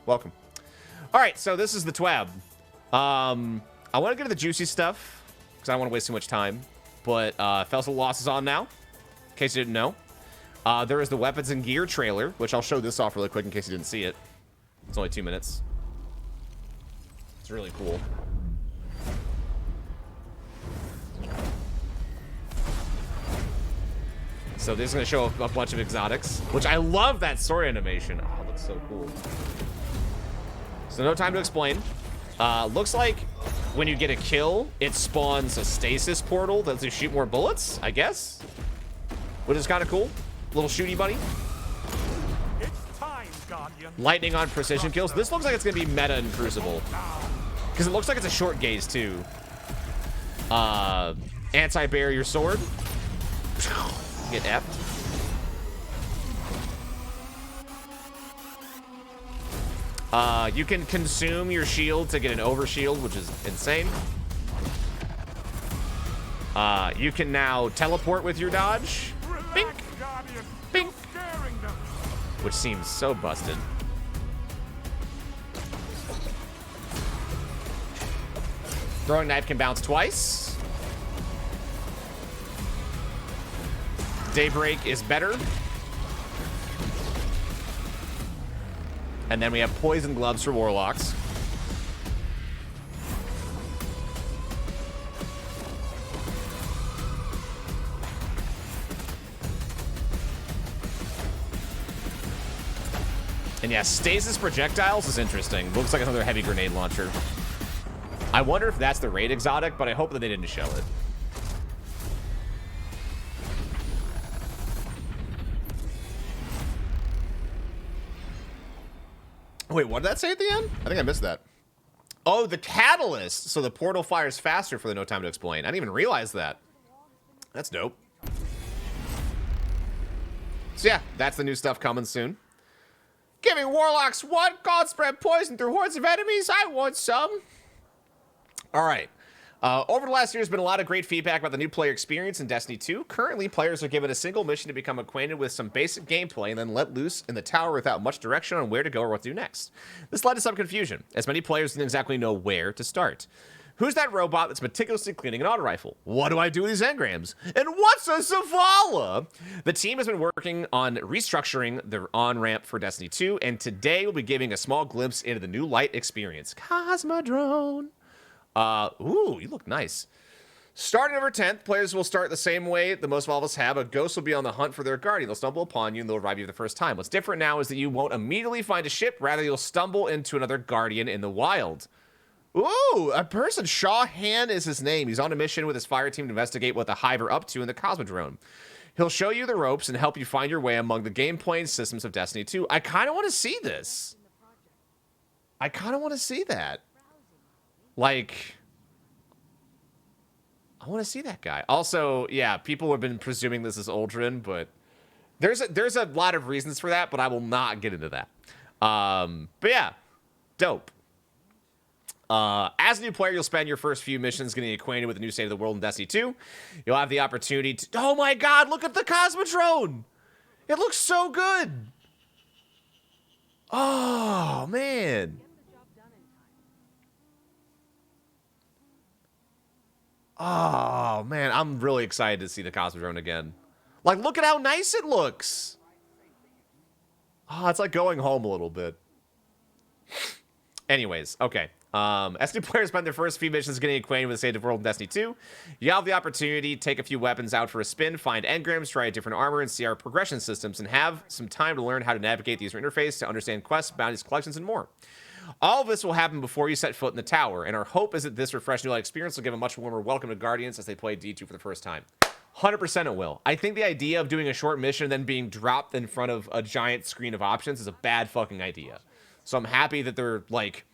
Welcome. All right, so this is the TWaB. I want to get to the juicy stuff because I don't want to waste too much time. But Felsel Loss is on now, in case you didn't know. There is the weapons and gear trailer, which I'll show this off really quick in case you didn't see it. It's only 2 minutes. It's really cool. So this is going to show a bunch of exotics, which I love that story animation. Oh, it looks so cool. So no time to explain. Looks like when you get a kill, it spawns a stasis portal that lets you shoot more bullets, I guess. Which is kind of cool. Little shooty buddy. It's time, Guardian. Lightning on precision kills. This looks like it's going to be meta in Crucible. Because it looks like it's a short gaze, too. Anti-barrier sword. Get effed. You can consume your shield to get an overshield, which is insane. You can now teleport with your dodge. Bink. Bink. Which seems so busted. Throwing knife can bounce twice. Daybreak is better. And then we have poison gloves for warlocks. And yeah, stasis projectiles is interesting. Looks like another heavy grenade launcher. I wonder if that's the raid exotic, but I hope that they didn't show it. Wait, what did that say at the end? I think I missed that. Oh, the catalyst. So the portal fires faster for the no time to explain. I didn't even realize that. That's dope. So yeah, that's the new stuff coming soon. Giving warlocks one god spread poison through hordes of enemies. I want some. All right. Over the last year, there's been a lot of great feedback about the new player experience in Destiny 2. Currently, players are given a single mission to become acquainted with some basic gameplay and then let loose in the tower without much direction on where to go or what to do next. This led to some confusion, as many players didn't exactly know where to start. Who's that robot that's meticulously cleaning an auto rifle? What do I do with these engrams? And what's a Zavala? The team has been working on restructuring the on-ramp for Destiny 2, and today we'll be giving a small glimpse into the new light experience. Cosmodrome. Ooh, you look nice. Starting November 10th, players will start the same way that most Valvas have. A ghost will be on the hunt for their guardian. They'll stumble upon you and they'll revive you for the first time. What's different now is that you won't immediately find a ship. Rather, you'll stumble into another guardian in the wild. Ooh, a person. Shaw Han is his name. He's on a mission with his fire team to investigate what the Hive are up to in the Cosmodrome. He'll show you the ropes and help you find your way among the gameplay and systems of Destiny 2. I kind of want to see this. I kind of want to see that. Like, I want to see that guy. Also, yeah, people have been presuming this is Uldren, but there's a lot of reasons for that, but I will not get into that. But yeah, dope. As a new player, you'll spend your first few missions getting acquainted with the new state of the world in Destiny 2. You'll have the opportunity to... Oh my god, look at the Cosmodrome! It looks so good! Oh, man. Oh, man, I'm really excited to see the Cosmodrome again. Like, look at how nice it looks! Oh, it's like going home a little bit. Anyways, okay. As new players spend their first few missions getting acquainted with the state of the world in Destiny 2, you have the opportunity to take a few weapons out for a spin, find engrams, try a different armor, and see our progression systems, and have some time to learn how to navigate the user interface, to understand quests, bounties, collections, and more. All of this will happen before you set foot in the tower, and our hope is that this refreshed new light experience will give a much warmer welcome to Guardians as they play D2 for the first time. 100% it will. I think the idea of doing a short mission and then being dropped in front of a giant screen of options is a bad fucking idea. So I'm happy that they're, like...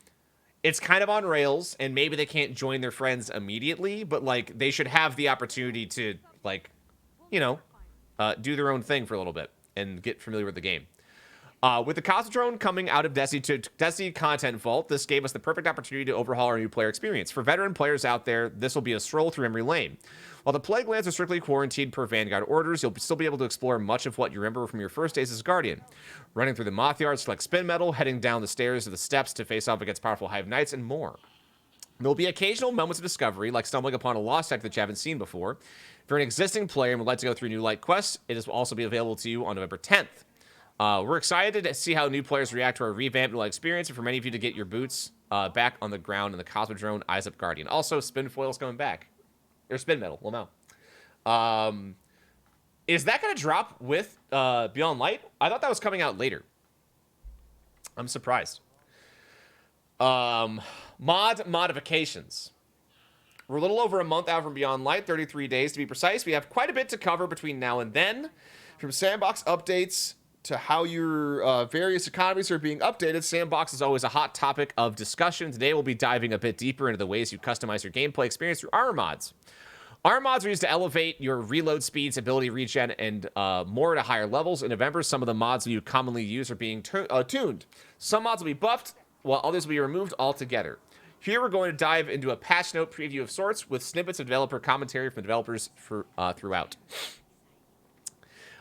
It's kind of on rails, and maybe they can't join their friends immediately, but, like, they should have the opportunity to, like, you know, do their own thing for a little bit and get familiar with the game. With the Cosmodrome coming out of Destiny Content Vault, this gave us the perfect opportunity to overhaul our new player experience. For veteran players out there, this will be a stroll through memory lane. While the Plague Lands are strictly quarantined per Vanguard orders, you'll still be able to explore much of what you remember from your first days as Guardian. Running through the Moth Yards to collect spin metal, heading down the stairs of the steps to face off against powerful Hive Knights, and more. There will be occasional moments of discovery, like stumbling upon a lost sector that you haven't seen before. If you're an existing player and would like to go through new light quests, it will also be available to you on November 10th. We're excited to see how new players react to our revamped new light experience, and for many of you to get your boots back on the ground in the Cosmodrome Eyes Up Guardian. Also, spin foil's coming back. Or spin metal, well, no. Is that going to drop with Beyond Light? I thought that was coming out later. I'm surprised. Mod modifications. We're a little over a month out from Beyond Light, 33 days to be precise. We have quite a bit to cover between now and then. From sandbox updates to how your various economies are being updated, sandbox is always a hot topic of discussion. Today we'll be diving a bit deeper into the ways you customize your gameplay experience through armor mods. Armor mods are used to elevate your reload speeds, ability regen, and more to higher levels. In November, some of the mods you commonly use are being tuned. Some mods will be buffed, while others will be removed altogether. Here we're going to dive into a patch note preview of sorts with snippets of developer commentary from developers throughout.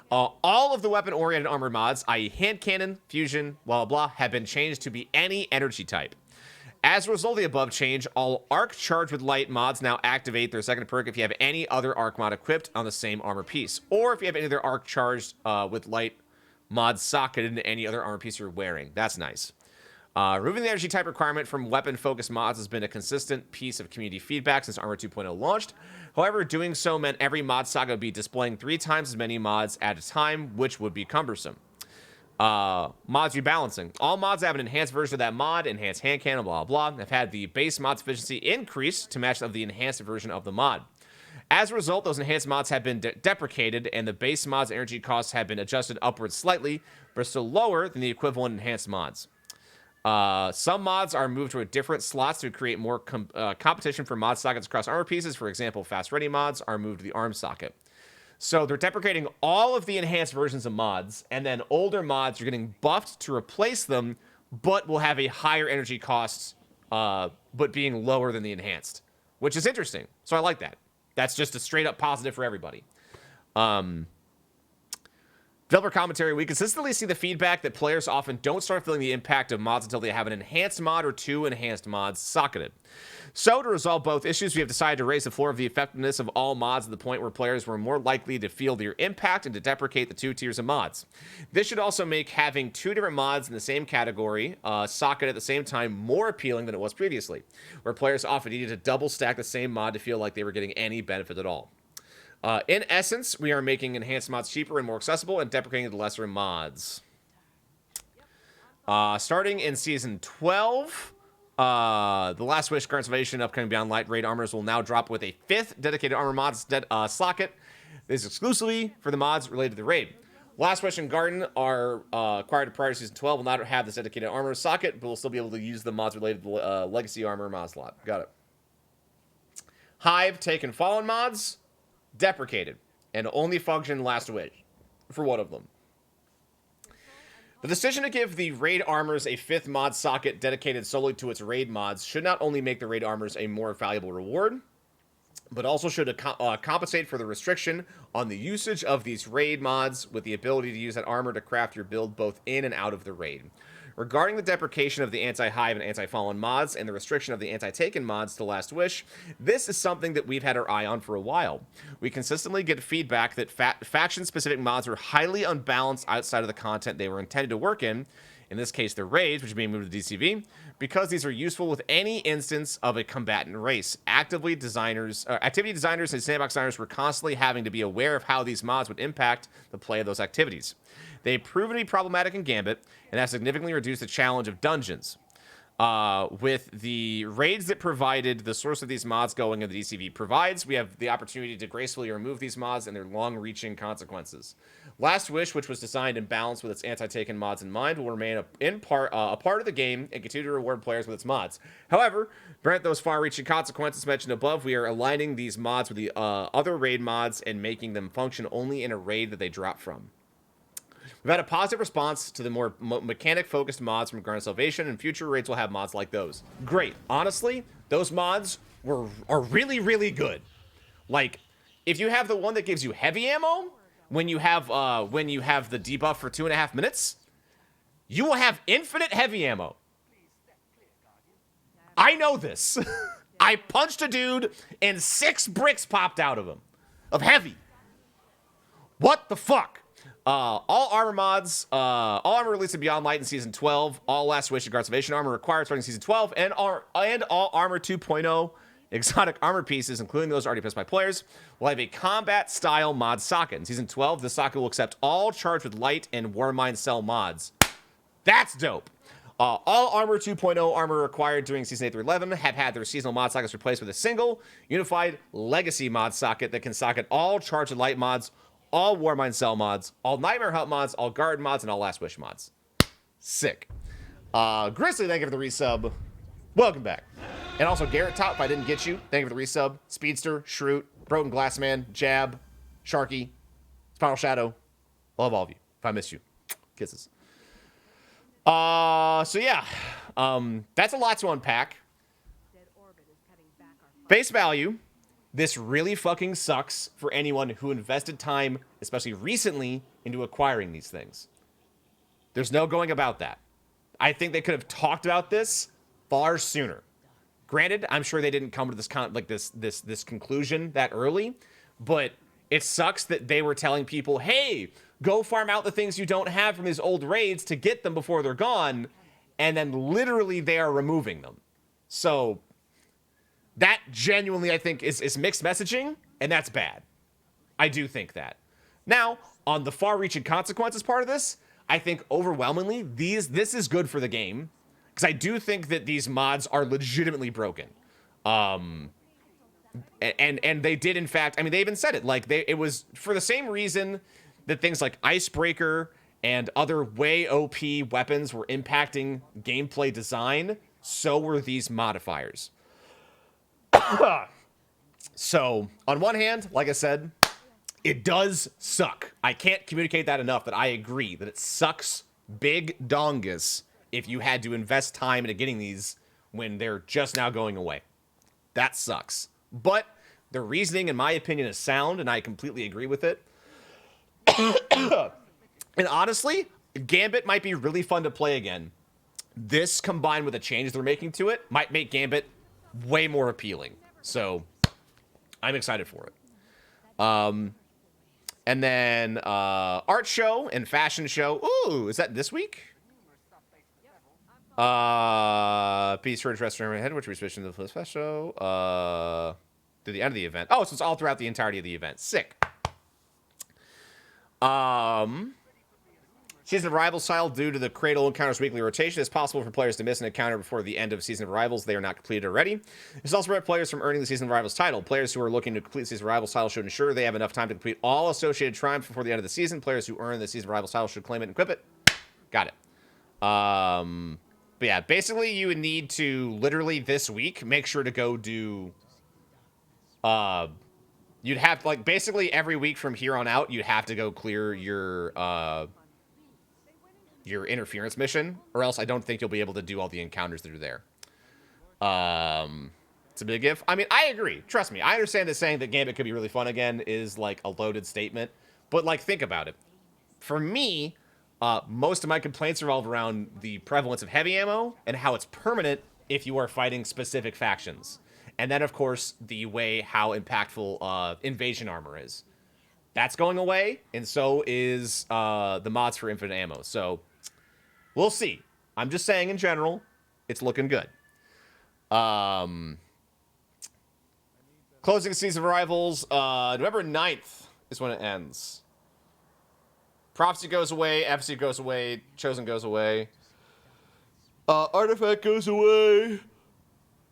All of the weapon-oriented armor mods, i.e. hand cannon, fusion, blah, blah, blah, have been changed to be any energy type. As a result of the above change, all arc charged with light mods now activate their second perk if you have any other arc mod equipped on the same armor piece, or if you have any other arc charged with light mods socketed into any other armor piece you're wearing. That's nice. Removing the energy type requirement from weapon-focused mods has been a consistent piece of community feedback since Armor 2.0 launched. However, doing so meant every mod saga would be displaying 3 times as many mods at a time, which would be cumbersome. Mods rebalancing. All mods have an enhanced version of that mod, enhanced hand cannon, blah, blah, blah, have had the base mod's efficiency increased to match of the enhanced version of the mod. As a result, those enhanced mods have been deprecated, and the base mod's energy costs have been adjusted upwards slightly, but still lower than the equivalent enhanced mods. Some mods are moved to different slots to create more competition for mod sockets across armor pieces. For example, fast ready mods are moved to the arm socket. So they're deprecating all of the enhanced versions of mods, and then older mods are getting buffed to replace them, but will have a higher energy cost, but being lower than the enhanced, which is interesting. So I like that. That's just a straight up positive for everybody. Developer commentary. We consistently see the feedback that players often don't start feeling the impact of mods until they have an enhanced mod or 2 enhanced mods socketed. So to resolve both issues, we have decided to raise the floor of the effectiveness of all mods to the point where players were more likely to feel their impact and to deprecate the 2 tiers of mods. This should also make having 2 different mods in the same category socket at the same time more appealing than it was previously, where players often needed to double stack the same mod to feel like they were getting any benefit at all. In essence, we are making enhanced mods cheaper and more accessible and deprecating the lesser mods. Starting in Season 12, the Last Wish Conservation upcoming Beyond Light raid armors will now drop with a 5th dedicated armor mods socket. This is exclusively for the mods related to the raid. Last Wish and Garden are acquired prior to Season 12, will not have this dedicated armor socket, but will still be able to use the mods related to the Legacy Armor mod slot. Got it. Hive, Taken, Fallen mods deprecated and only function Last Wish for one of them. The decision to give the raid armors a 5th mod socket dedicated solely to its raid mods should not only make the raid armors a more valuable reward, but also should compensate for the restriction on the usage of these raid mods with the ability to use that armor to craft your build both in and out of the raid. Regarding the deprecation of the anti-Hive and anti-Fallen mods and the restriction of the anti-Taken mods to Last Wish, this is something that we've had our eye on for a while. We consistently get feedback that faction-specific mods are highly unbalanced outside of the content they were intended to work in this case the raids, which are being moved to DCV, because these are useful with any instance of a combatant race. Activity designers and sandbox designers were constantly having to be aware of how these mods would impact the play of those activities. They've proven to be problematic in Gambit, and have significantly reduced the challenge of dungeons. With the raids that provided the source of these mods going into the DCV provides, we have the opportunity to gracefully remove these mods and their long-reaching consequences. Last Wish, which was designed and balanced with its anti-Taken mods in mind, will remain a part of the game and continue to reward players with its mods. However, grant those far-reaching consequences mentioned above, we are aligning these mods with the other raid mods and making them function only in a raid that they drop from. We've had a positive response to the more mechanic-focused mods from Garden Salvation, and future raids will have mods like those. Great. Honestly, those mods are really, really good. Like, if you have the one that gives you heavy ammo, when you have the debuff for 2.5 minutes, you will have infinite heavy ammo. I know this. I punched a dude and 6 bricks popped out of him. Of heavy. What the fuck? All armor mods, all armor released in Beyond Light in Season 12, all Last Wish and Guard Salvation armor required starting Season 12, and all Armor 2.0 exotic armor pieces, including those already pressed by players, will have a combat-style mod socket. In Season 12, the socket will accept all charged with light and Warmind Cell mods. That's dope. All Armor 2.0 armor required during Season 8 through 11 have had their seasonal mod sockets replaced with a single, unified Legacy mod socket that can socket all charged with light mods, all Warmind Cell mods, all Nightmare Hut mods, all Guard mods, and all Last Wish mods. Sick. Grizzly, thank you for the resub. Welcome back. And also Garrett Top, if I didn't get you, thank you for the resub. Speedster, Shroot, Broken Glassman, Jab, Sharky, Spinal Shadow. Love all of you. If I missed you, kisses. So yeah, that's a lot to unpack. Face value. This really fucking sucks for anyone who invested time, especially recently, into acquiring these things. There's no going about that. I think they could have talked about this far sooner. Granted, I'm sure they didn't come to this conclusion that early, but it sucks that they were telling people, hey, go farm out the things you don't have from these old raids to get them before they're gone, and then literally they are removing them. So that genuinely, I think, is mixed messaging, and that's bad. I do think that. Now, on the far-reaching consequences part of this, I think overwhelmingly, this is good for the game, because I do think that these mods are legitimately broken. And they did, in fact, I mean, they even said it, like, it was for the same reason that things like Icebreaker and other way OP weapons were impacting gameplay design, so were these modifiers. So, on one hand, like I said, it does suck. I can't communicate that enough, that I agree that it sucks big dongus if you had to invest time into getting these when they're just now going away. That sucks. But the reasoning, in my opinion, is sound, and I completely agree with it. And honestly, Gambit might be really fun to play again. This, combined with the changes they're making to it, might make Gambit way more appealing. So, I'm excited for it. And then, art show and fashion show. Ooh, is that this week? Peace for restaurant ahead, which we switched into the flash show. To the end of the event. Oh, so it's all throughout the entirety of the event. Sick. Season of Arrival style, due to the Cradle Encounters weekly rotation, it's possible for players to miss an encounter before the end of Season of Arrivals. They are not completed already. This also prevents players from earning the Season of Arrivals title. Players who are looking to complete Season of Arrivals title should ensure they have enough time to complete all associated triumphs before the end of the season. Players who earn the Season of Arrivals title should claim it and equip it. Got it. But yeah, basically you would need to literally this week make sure to go do you'd have, like, basically every week from here on out, you'd have to go clear your interference mission, or else I don't think you'll be able to do all the encounters that are there. It's a big if. I mean, I agree. Trust me. I understand that saying that Gambit could be really fun again is, like, a loaded statement. But, like, think about it. For me, most of my complaints revolve around the prevalence of heavy ammo and how it's permanent if you are fighting specific factions. And then, of course, the way how impactful invasion armor is. That's going away, and so is the mods for infinite ammo. So, we'll see. I'm just saying, in general, it's looking good. Closing Season of Arrivals, November 9th is when it ends. Prophecy goes away, Apathy goes away, Chosen goes away. Artifact goes away.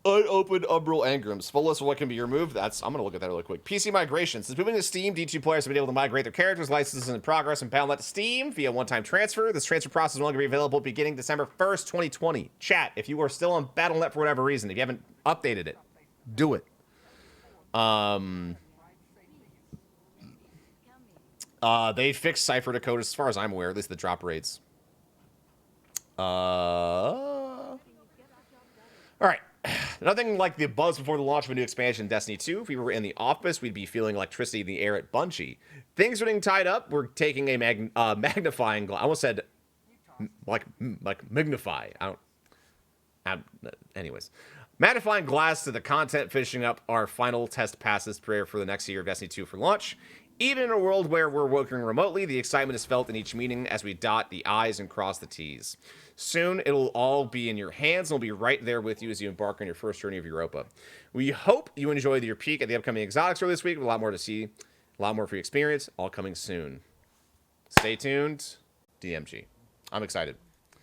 Unopened Umbral Engrams. Full list of what can be removed. I'm going to look at that really quick. PC migration. Since moving to Steam, D2 players have been able to migrate their characters, licenses, and progress and Battle.net to Steam via one-time transfer. This transfer process is only going to be available beginning December 1st, 2020. Chat, if you are still on Battle.net for whatever reason, if you haven't updated it, do it. They fixed Cypher decode as far as I'm aware, at least the drop rates. All right. Nothing like the buzz before the launch of a new expansion in Destiny 2. If we were in the office, we'd be feeling electricity in the air at Bungie. Things are getting tied up. We're taking a magnifying glass. I almost said like magnify. Anyways. Magnifying glass to the content, finishing up our final test passes prayer for the next year of Destiny 2 for launch. Even in a world where we're working remotely, the excitement is felt in each meeting as we dot the I's and cross the T's. Soon, it'll all be in your hands, and we'll be right there with you as you embark on your first journey of Europa. We hope you enjoyed your peek at the upcoming exotics earlier this week, with a lot more to see, a lot more free experience, all coming soon. Stay tuned, DMG. I'm excited.